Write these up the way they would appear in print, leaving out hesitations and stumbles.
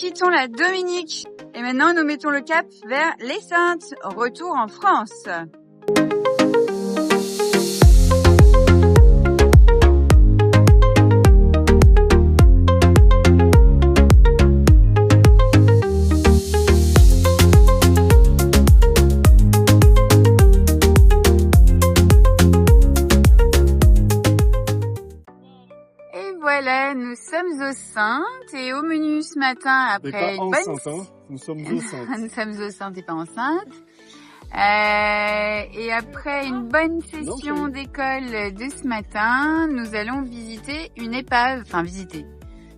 quittons la Dominique et maintenant nous mettons le cap vers les Saintes. Retour en France. Voilà, nous sommes aux Saintes et au menu ce matin après une bonne... Nous sommes aux Saintes. Nous sommes aux Saintes et pas enceintes. Et après une bonne session d'école de ce matin, nous allons visiter une épave. Enfin, visiter.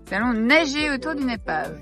Nous allons nager autour d'une épave.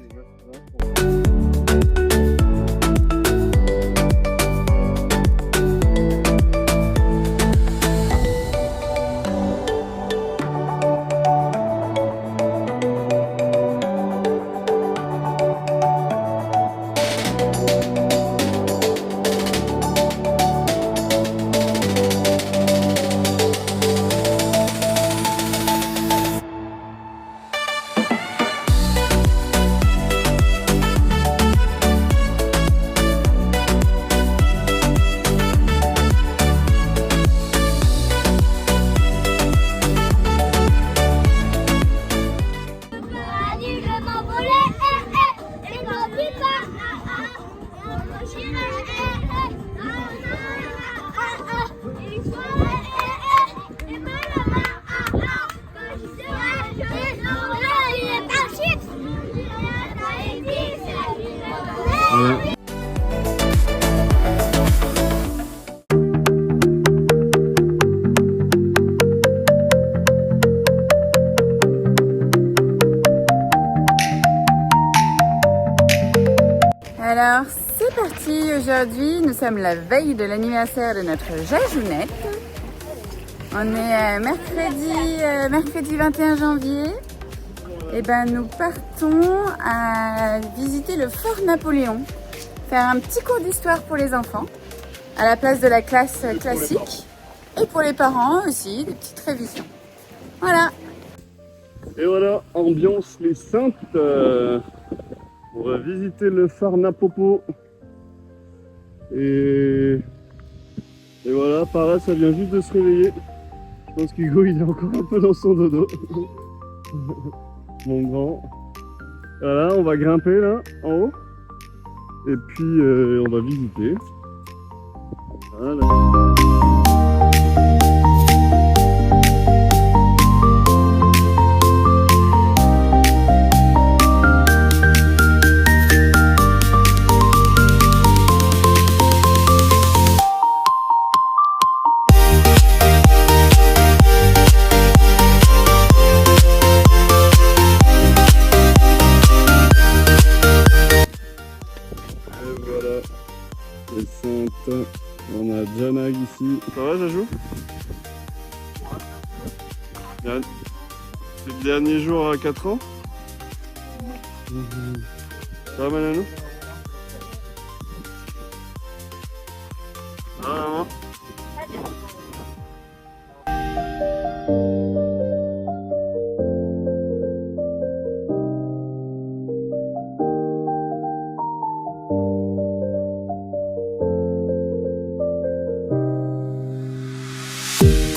Alors c'est parti, aujourd'hui nous sommes la veille de l'anniversaire de notre Jajounette. On est mercredi 21 janvier. Et ben nous partons à visiter le fort Napoléon, faire un petit cours d'histoire pour les enfants, à la place de la classe classique, et pour les parents aussi, des petites révisions. Voilà. Et voilà, ambiance les Saintes. On va visiter le phare Napopo. Et voilà, pareil, ça vient juste de se réveiller. Je pense qu'Hugo il est encore un peu dans son dodo. Mon grand. Voilà, on va grimper là, en haut. Et puis on va visiter. Voilà. Les Saintes, on a Janag ici. Ça va, Jajou? C'est le dernier jour à 4 ans? Ça va, Mananou? Ça va, maman?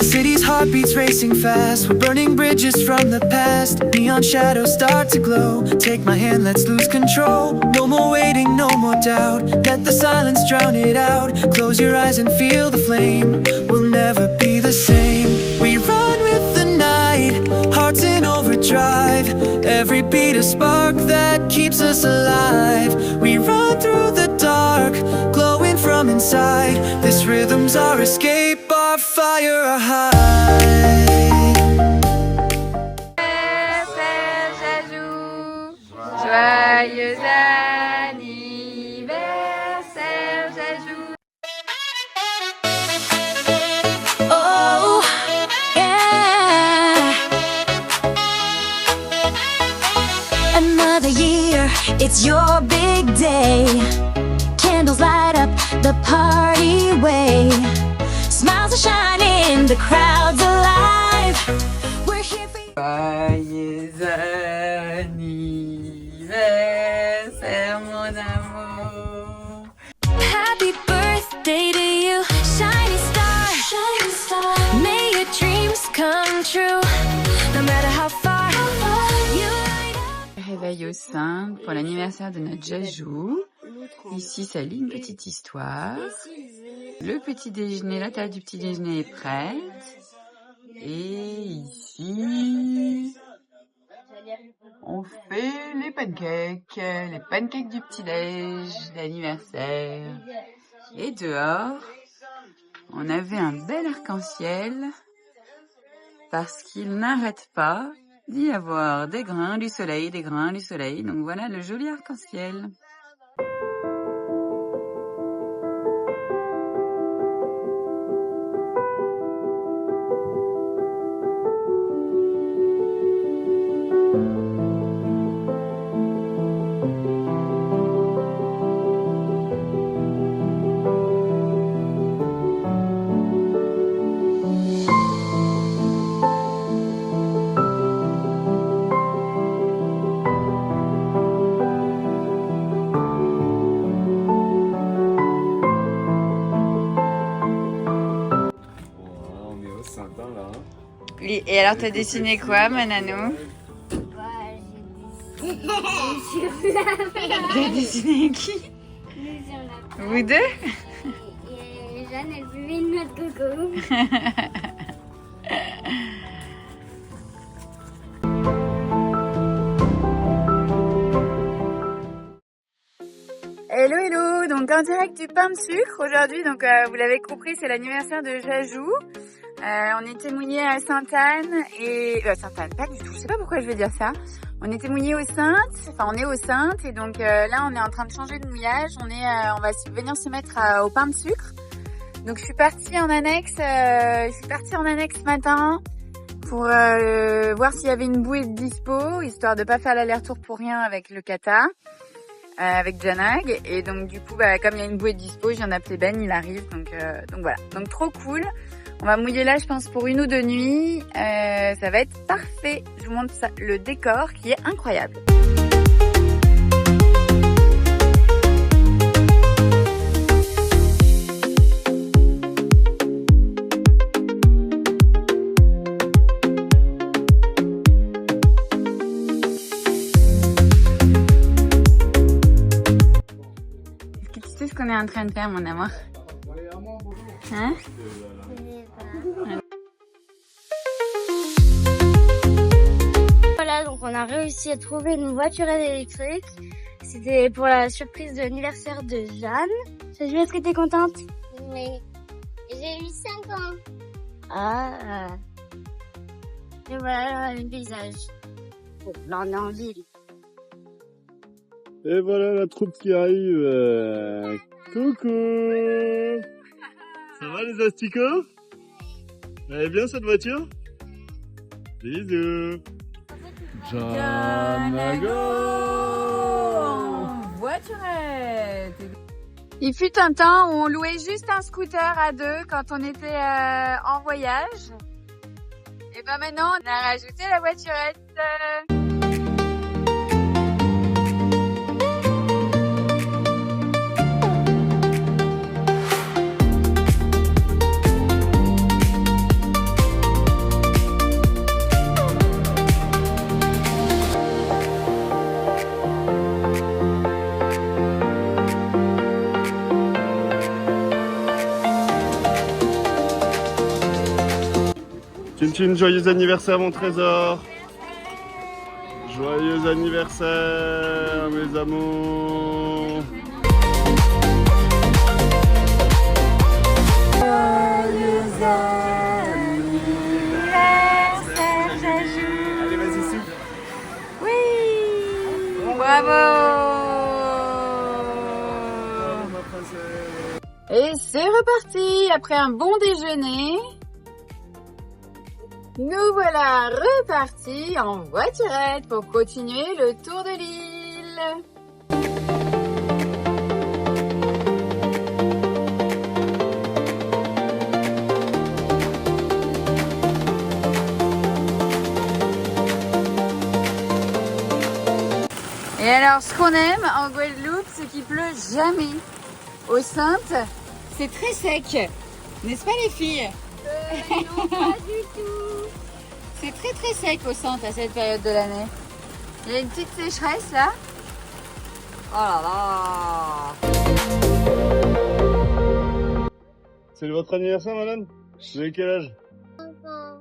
City's heartbeats racing fast. We're burning bridges from the past. Neon shadows start to glow. Take my hand, let's lose control. No more waiting, no more doubt. Let the silence drown it out. Close your eyes and feel the flame. We'll never be the same. We run with the night, hearts in overdrive. Every beat a spark that keeps us alive. We run through the dark, glowing from inside. This rhythm's our escape, our fire, our high. Joyeux anniversaire, Jajou. Oh, yeah. Another year, it's your big day. Candles light up the party way. Smiles are shining, the crowd's alive. We're here for you. Joyeux anniversaire. amour. Happy birthday to you, shining star. Shining star. May your dreams come true, no matter how far you light up. Réveil au sein pour l'anniversaire de notre Jajou. Ici, ça lit une petite histoire. Le petit déjeuner, la table du petit déjeuner est prête. Et ici, on fait les pancakes du petit-déj d'anniversaire. Et dehors, on avait un bel arc-en-ciel parce qu'il n'arrête pas d'y avoir des grains du soleil, des grains du soleil. Donc voilà le joli arc-en-ciel. Et alors, t'as dessiné quoi, Mananou? T'as dessiné qui? Vous deux? Et Jeanne, elle buvait une noix de coco. Hello, hello! Donc, en direct du pain de sucre aujourd'hui. Donc, vous l'avez compris, c'est l'anniversaire de Jajou. On était mouillés à Sainte-Anne et... Sainte-Anne, pas du tout. Je sais pas pourquoi je vais dire ça. On était mouillés aux Saintes. Enfin, on est aux Saintes. Et donc, là, on est en train de changer de mouillage. On va venir se mettre au pain de sucre. Donc, je suis partie en annexe. Ce matin pour voir s'il y avait une bouée de dispo, histoire de pas faire l'aller-retour pour rien avec le kata, avec Janag. Et donc, du coup, comme il y a une bouée de dispo, je viens d'appeler Ben, il arrive. Donc voilà. Donc, trop cool. On va mouiller là, je pense, pour 1 ou 2 nuits. Ça va être parfait. Je vous montre ça, le décor qui est incroyable. Est-ce que tu sais ce qu'on est en train de faire, mon amour? Hein? Voilà, donc on a réussi à trouver une voiturette électrique. C'était pour la surprise de l'anniversaire de Jeanne. Salut, est-ce que t'es contente? Oui. J'ai eu 5 ans. Ah. Et voilà le paysage. Bon, là on est en ville. Et voilà la troupe qui arrive. Coucou! Ça va les asticots? Elle est bien cette voiture? Bisous! Janago! Voiturette! Il fut un temps où on louait juste un scooter à 2 quand on était en voyage. Et ben maintenant, on a rajouté la voiturette. Chin, joyeux anniversaire mon trésor. Joyeux anniversaire mes amours. Joyeux anniversaire, Jajou. Allez vas-y souffle. Oui, bravo. Et c'est reparti après un bon déjeuner. Nous voilà repartis en voiturette pour continuer le tour de l'île. Et alors, ce qu'on aime en Guadeloupe, c'est qu'il pleut jamais. Aux Saintes, c'est très sec. N'est-ce pas les filles? Non, pas du tout. C'est très très sec aux Saintes à cette période de l'année. Il y a une petite sécheresse là. Oh là là. C'est votre anniversaire, madame? Vous avez quel âge?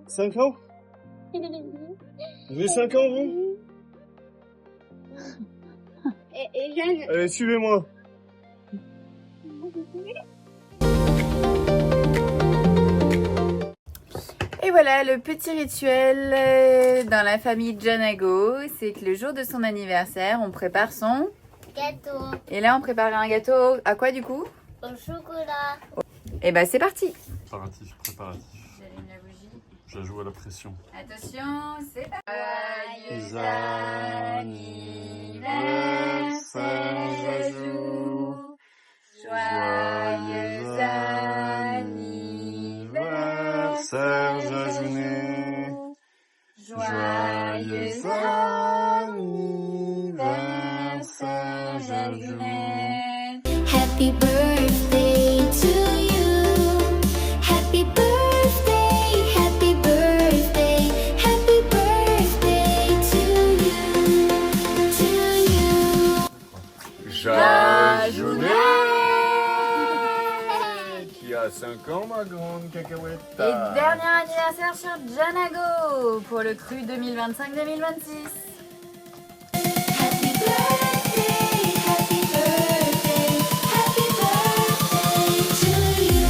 5 ans. Vous avez 5 ans, vous? Et Jeanne. Allez, suivez-moi. Et voilà, le petit rituel dans la famille Janago, c'est que le jour de son anniversaire, on prépare son... Gâteau. Et là, on prépare un gâteau à quoi du coup? Au chocolat. Et bah c'est parti. Préparatif. J'allume la bougie. Je joue à la pression. Attention, c'est parti. Joyeux anniversaire, Jajou. Joyeux anniversaire, Jajounet. Joyeux anniversaire, Jajounet. Happy birthday to you. Happy birthday, happy birthday, happy birthday to you, to you. Jajounet, qui a 5 ans, ma grande cacahuète. Et dernier anniversaire sur Janago pour le cru 2025-2026. Happy birthday, happy birthday, happy birthday to you.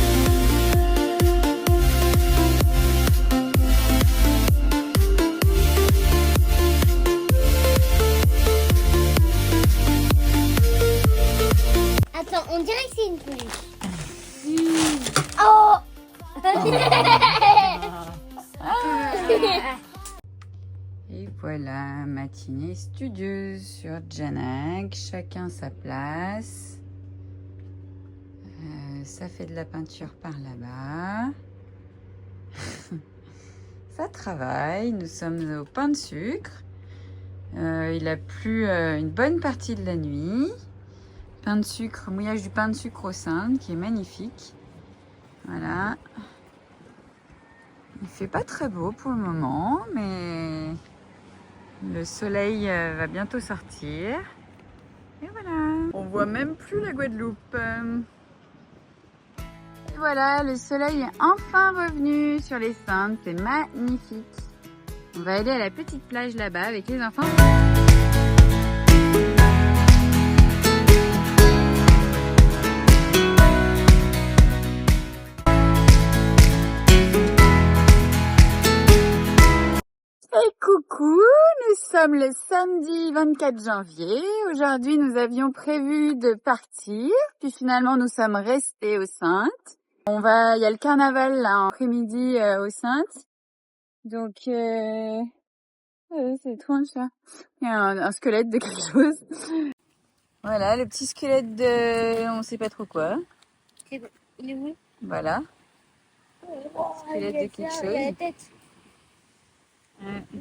Attends, on dirait que c'est une peluche. Oh. Et voilà, matinée studieuse sur Janag, chacun sa place. Ça fait de la peinture par là-bas. Ça travaille, nous sommes au pain de sucre. Il a plu une bonne partie de la nuit. Pain de sucre, mouillage du pain de sucre au sein, qui est magnifique. Voilà. Il fait pas très beau pour le moment, mais le soleil va bientôt sortir. Et voilà. On voit même plus la Guadeloupe. Et voilà, le soleil est enfin revenu sur les Saintes. C'est magnifique. On va aller à la petite plage là-bas avec les enfants. Et coucou, nous sommes le samedi 24 janvier. Aujourd'hui, nous avions prévu de partir, puis finalement, nous sommes restés aux Saintes. Il y a le carnaval là, en après-midi aux Saintes. Donc, c'est étrange ça. Il y a un squelette de quelque chose. Voilà, le petit squelette de... on sait pas trop quoi. Il est où? Voilà. Squelette de quelque chose. La tête.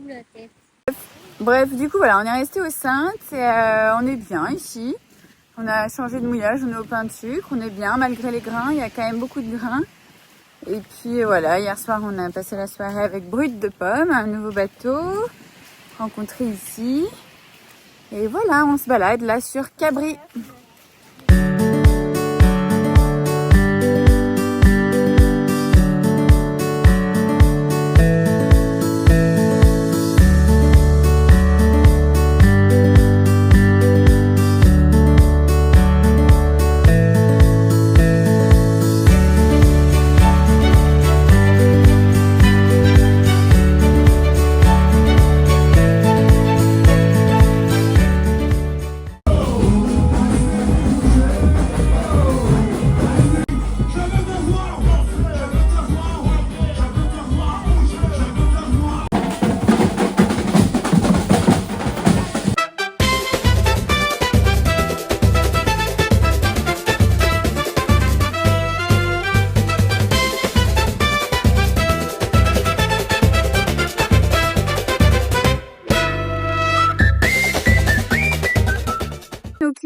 La tête. Bref, du coup, voilà, on est resté aux Saintes et on est bien ici. On a changé de mouillage, on est au pain de sucre, on est bien malgré les grains, il y a quand même beaucoup de grains. Et puis voilà, hier soir, on a passé la soirée avec Brut de Pommes, un nouveau bateau, rencontré ici. Et voilà, on se balade là sur Cabri.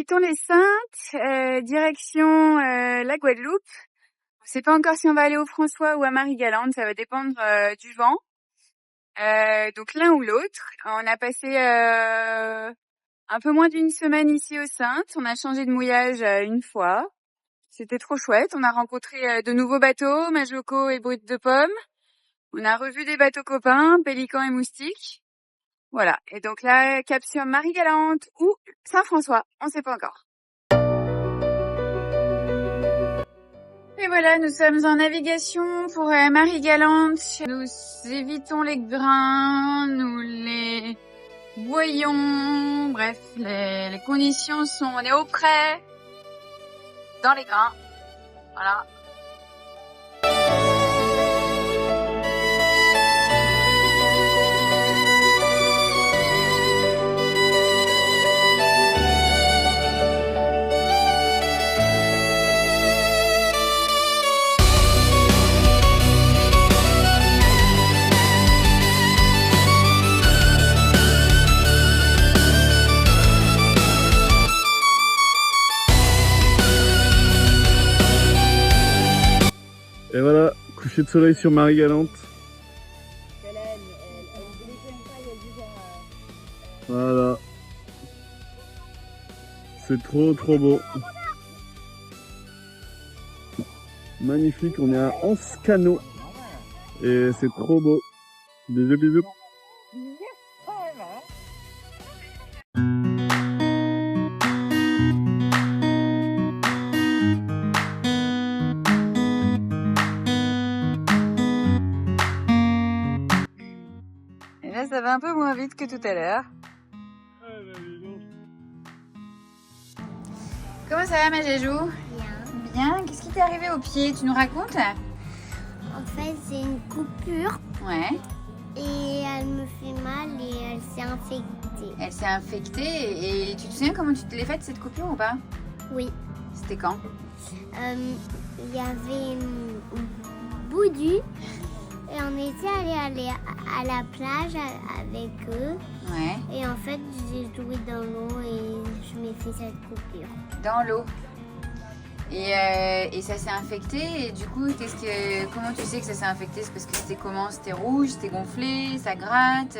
évitons les Saintes, direction la Guadeloupe. On sait pas encore si on va aller au François ou à Marie-Galante, ça va dépendre du vent. Donc l'un ou l'autre. On a passé un peu moins d'une semaine ici aux Saintes. On a changé de mouillage une fois. C'était trop chouette. On a rencontré de nouveaux bateaux, Majoko et Brut de Pomme. On a revu des bateaux copains, Pélican et Moustique. Voilà. Et donc là, cap sur Marie-Galante ou Saint-François. On sait pas encore. Et voilà, nous sommes en navigation pour Marie-Galante. Nous évitons les grains, nous les voyons. Bref, les conditions sont, on est au près, dans les grains. Voilà. Et voilà, coucher de soleil sur Marie-Galante. Voilà. C'est trop beau. Magnifique, on est à Anscano. Et c'est trop beau. Bisous. Et là, ça va un peu moins vite que tout à l'heure. Comment ça va, ma Jajou? Bien. Bien. Qu'est-ce qui t'est arrivé au pied? Tu nous racontes? En fait, c'est une coupure Ouais. et elle me fait mal et elle s'est infectée. Elle s'est infectée et tu te souviens comment tu te l'es faite cette coupure ou pas? Oui. C'était quand? Il y avait Boudu et on était allé à la plage avec eux. Ouais. Et en fait, j'ai joué dans l'eau et je m'ai fait cette coupure. Dans l'eau. Et ça s'est infecté et du coup, comment tu sais que ça s'est infecté? C'est parce que c'était comment? C'était rouge, c'était gonflé, ça gratte,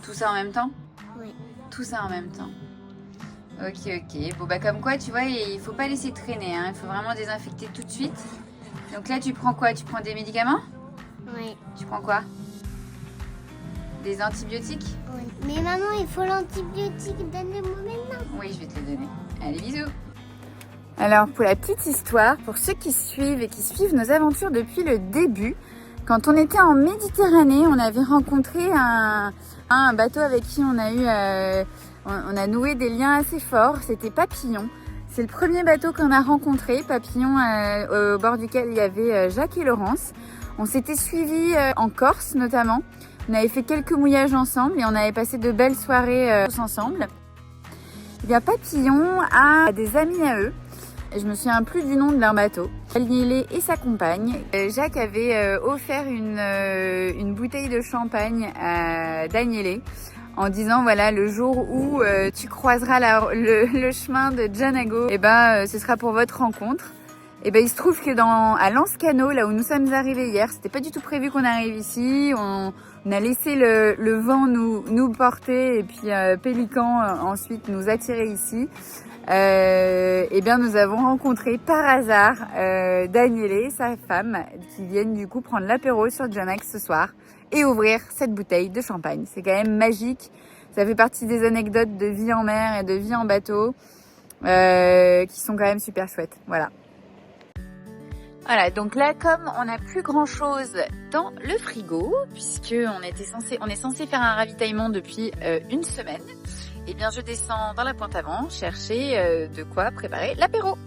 tout ça en même temps? Oui. Tout ça en même temps. Ok. Bon bah comme quoi, tu vois, il faut pas laisser traîner, hein. Il faut vraiment désinfecter tout de suite. Donc là, tu prends quoi? Tu prends des médicaments? Oui. Tu prends quoi? Des antibiotiques? Oui. Mais maman, il faut l'antibiotique. Donnez-moi maintenant. Oui, je vais te le donner. Allez, bisous. Alors, pour la petite histoire, pour ceux qui suivent et qui suivent nos aventures depuis le début, quand on était en Méditerranée, on avait rencontré un bateau avec qui on a noué des liens assez forts. C'était Papillon. C'est le premier bateau qu'on a rencontré, Papillon, au bord duquel il y avait Jacques et Laurence. On s'était suivis en Corse notamment. On avait fait quelques mouillages ensemble et on avait passé de belles soirées tous ensemble. Eh bien, Papillon a des amis à eux. Je me souviens plus du nom de leur bateau. Danielé et sa compagne. Jacques avait offert une bouteille de champagne à Danielé en disant voilà, le jour où tu croiseras le chemin de Janago, et ce sera pour votre rencontre. Et il se trouve que à Lanscano, là où nous sommes arrivés hier, c'était pas du tout prévu qu'on arrive ici. On a laissé le vent nous porter et puis Pélican ensuite nous attirer ici. Nous avons rencontré par hasard Danielé, sa femme, qui viennent du coup prendre l'apéro sur Janax ce soir et ouvrir cette bouteille de champagne. C'est quand même magique. Ça fait partie des anecdotes de vie en mer et de vie en bateau qui sont quand même super chouettes. Voilà. Voilà, donc là, comme on n'a plus grand chose dans le frigo, puisque on est censé faire un ravitaillement depuis une semaine, eh bien je descends dans la pointe avant chercher de quoi préparer l'apéro.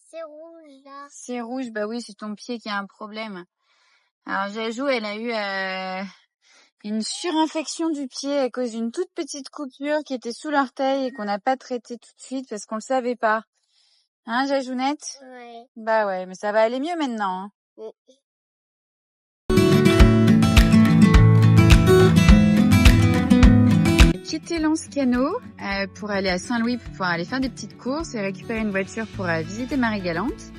C'est rouge là. C'est rouge, bah oui, c'est ton pied qui a un problème. Alors Jajou, elle a eu une surinfection du pied à cause d'une toute petite coupure qui était sous l'orteil et qu'on n'a pas traité tout de suite parce qu'on le savait pas. Hein, Jajounette? Ouais. Bah ouais, mais ça va aller mieux maintenant. Hein. J'ai quitté Lanscano pour aller à Saint-Louis pour pouvoir aller faire des petites courses et récupérer une voiture pour visiter Marie-Galante.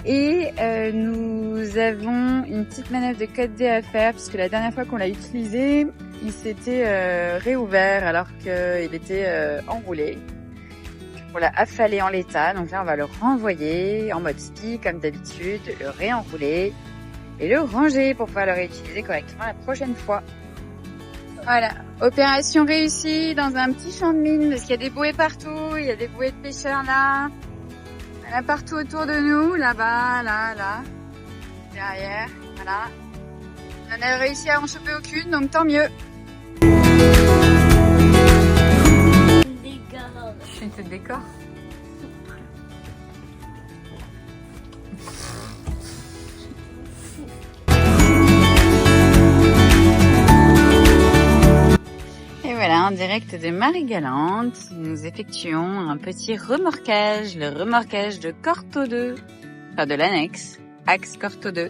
Et nous avons une petite manœuvre de code D à faire puisque la dernière fois qu'on l'a utilisé, il s'était réouvert alors qu'il était enroulé. On l'a affalé en l'état, donc là on va le renvoyer en mode spi comme d'habitude, le réenrouler et le ranger pour pouvoir le réutiliser correctement la prochaine fois. Voilà, opération réussie dans un petit champ de mine parce qu'il y a des bouées partout, il y a des bouées de pêcheurs là. Il y en a partout autour de nous, là-bas, là, derrière, voilà. On a réussi à en choper aucune, donc tant mieux. Je te décore. Et voilà, en direct de Marie-Galante, nous effectuons un petit remorquage, le remorquage de Corto 2, enfin de l'annexe, axe Corto 2.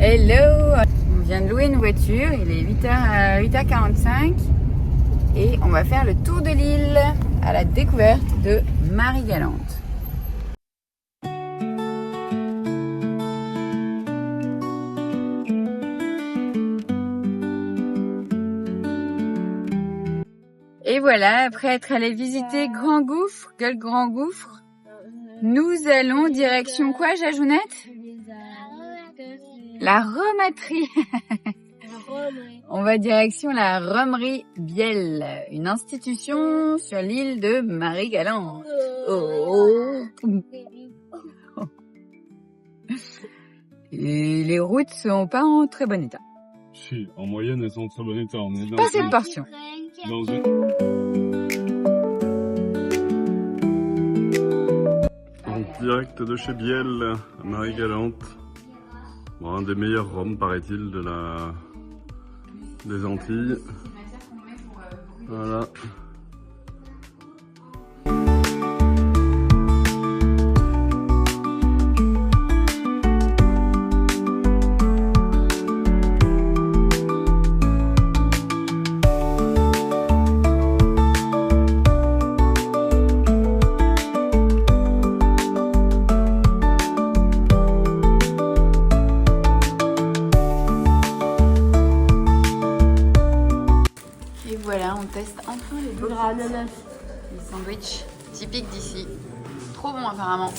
Hello! On vient de louer une voiture, il est 8h45 et on va faire le tour de l'île à la découverte de Marie-Galante. Et voilà, après être allé visiter Grand Gouffre, Gueule Grand Gouffre, nous allons direction quoi, Jajounette? La romaterie. On va direction la Romerie Biel, une institution sur l'île de Marie-Galante. Oh. Et les routes sont pas en très bon état. Si, en moyenne, elles sont en très bon état. On est Pas cette portion. dans une... En direct de chez Biel, à Marie-Galante. Bon, un des meilleurs rhums, paraît-il, des Antilles. Voilà. Voilà, on teste enfin les les sandwichs typiques d'ici. Trop bon apparemment,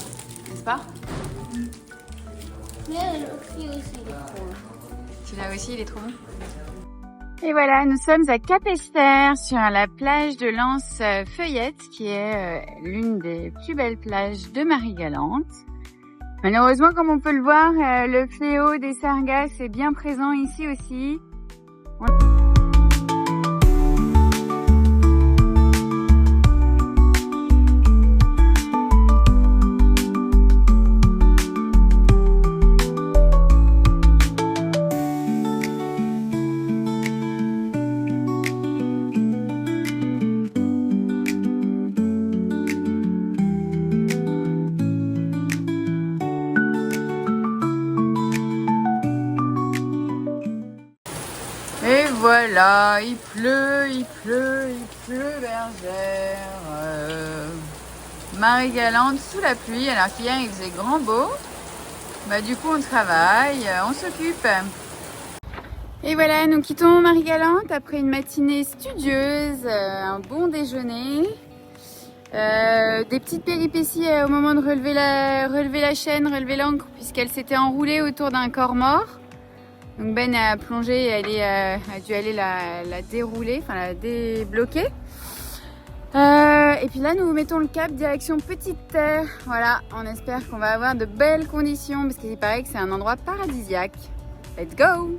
n'est-ce pas? Mais le prix aussi, il est trop bon. Celui-là aussi, il est trop bon. Et voilà, nous sommes à Cap-Esther sur la plage de Lens-Feuillette qui est l'une des plus belles plages de Marie-Galante. Malheureusement, comme on peut le voir, le fléau des sargasses est bien présent ici aussi. Et voilà, il pleut, bergère. Marie-Galante sous la pluie, alors qu'hier il faisait grand beau. Bah du coup on travaille, on s'occupe. Et voilà, nous quittons Marie-Galante après une matinée studieuse, un bon déjeuner. Des petites péripéties au moment de relever la chaîne, relever l'ancre, puisqu'elle s'était enroulée autour d'un corps mort. Donc Ben a plongé et a dû aller la dérouler, enfin la débloquer. Et puis là, nous mettons le cap direction Petite Terre. Voilà, on espère qu'on va avoir de belles conditions parce qu'il paraît que c'est un endroit paradisiaque. Let's go!